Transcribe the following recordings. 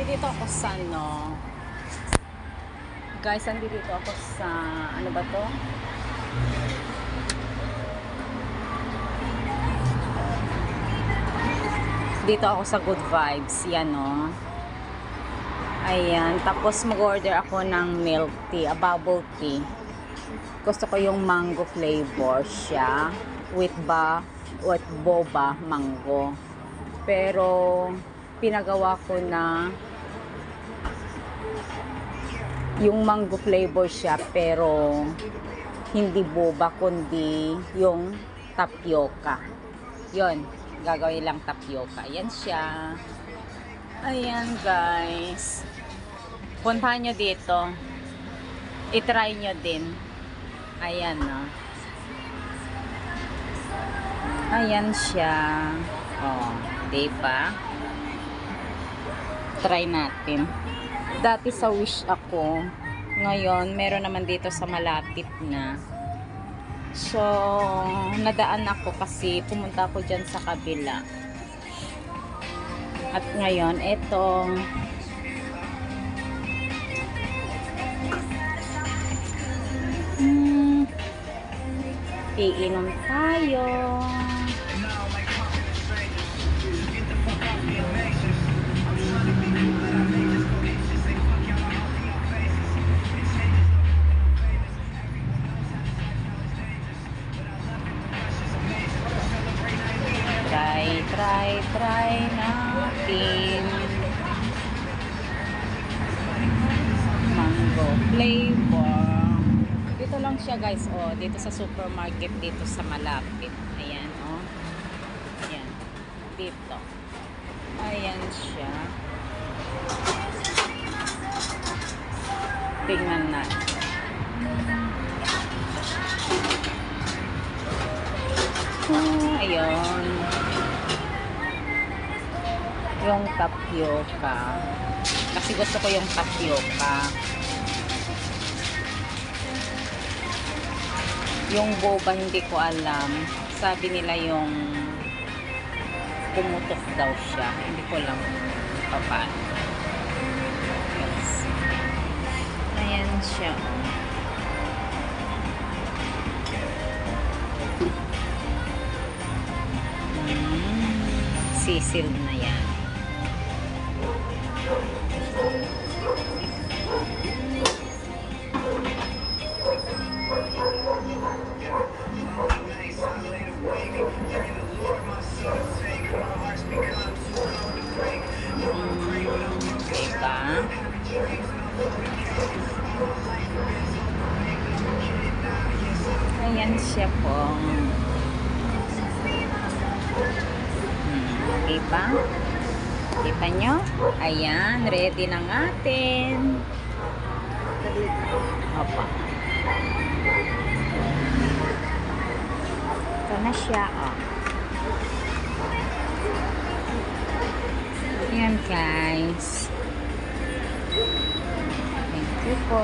Nandito ako sa guys, nandito ako sa ano ba to? Dito ako sa Good Vibes, yan no. Ayan, tapos mag-order ako ng milk tea, bubble tea. Gusto ko yung mango flavor siya with boba mango. Pero pinagawa ko na yung mango flavor siya pero hindi boba kundi yung tapioca. Yon, gagawin lang tapioca. Yan siya. Ayan guys. Puntahan nyo dito. I-try nyo din. Ayan no. Ayan siya. Oh, diba? Try natin. Dati sa Wish ako. Ngayon, meron naman dito sa malapit na. So, nadaan ako kasi pumunta ako dyan sa kabila. At ngayon, eto. Iinom tayo. Try natin. Mango flavor. Dito lang siya guys, oh. Dito sa supermarket, dito sa malapit. Ayan, oh. Ayan. Dito. Ayan siya. Tingnan natin. Ayun. Yung tapioca. Kasi gusto ko yung tapioca. Yung boba hindi ko alam. Sabi nila yung pumutok daw siya. Hindi ko lang paano. Yes. Ayan siya. Sisil na yan. Diba? Ayan siya po. Diba? Kita nyo? Ayan, ready na natin. Opa. Ito na siya, oh. Ayan, guys. Thank you po.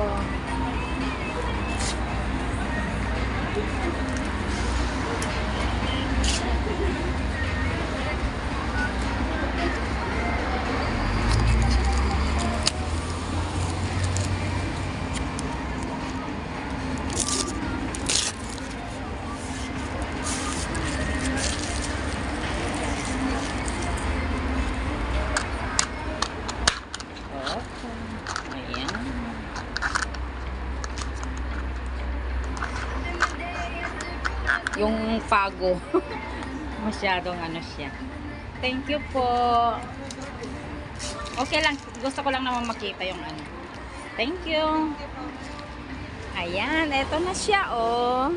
Yung pago. Masyadong ano siya. Thank you po. Okay lang. Gusto ko lang naman makita yung ano. Thank you. Ayan. Eto na siya, oh.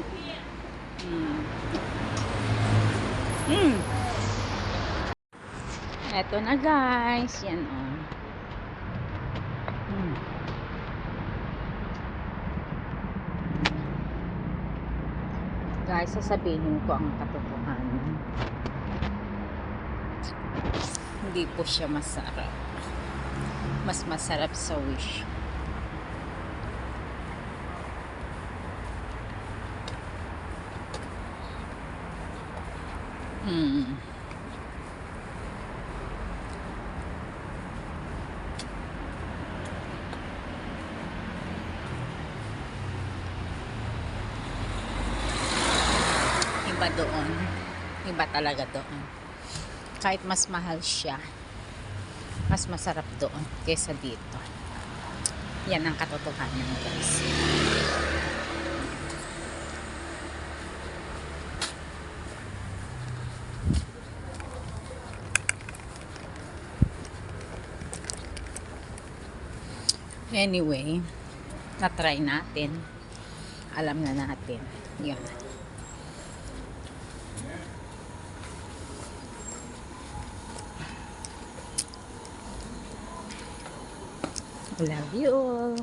Eto na, guys. Yan, oh. Guys, sasabihin ko ang katotohanan. Hindi po siya masarap. Mas masarap sa Wish. doon. Iba talaga doon. Kahit mas mahal siya, mas masarap doon kaysa dito. Yan ang katotohanan, guys. Anyway, na-try natin. Alam na natin. Yan. Love you all.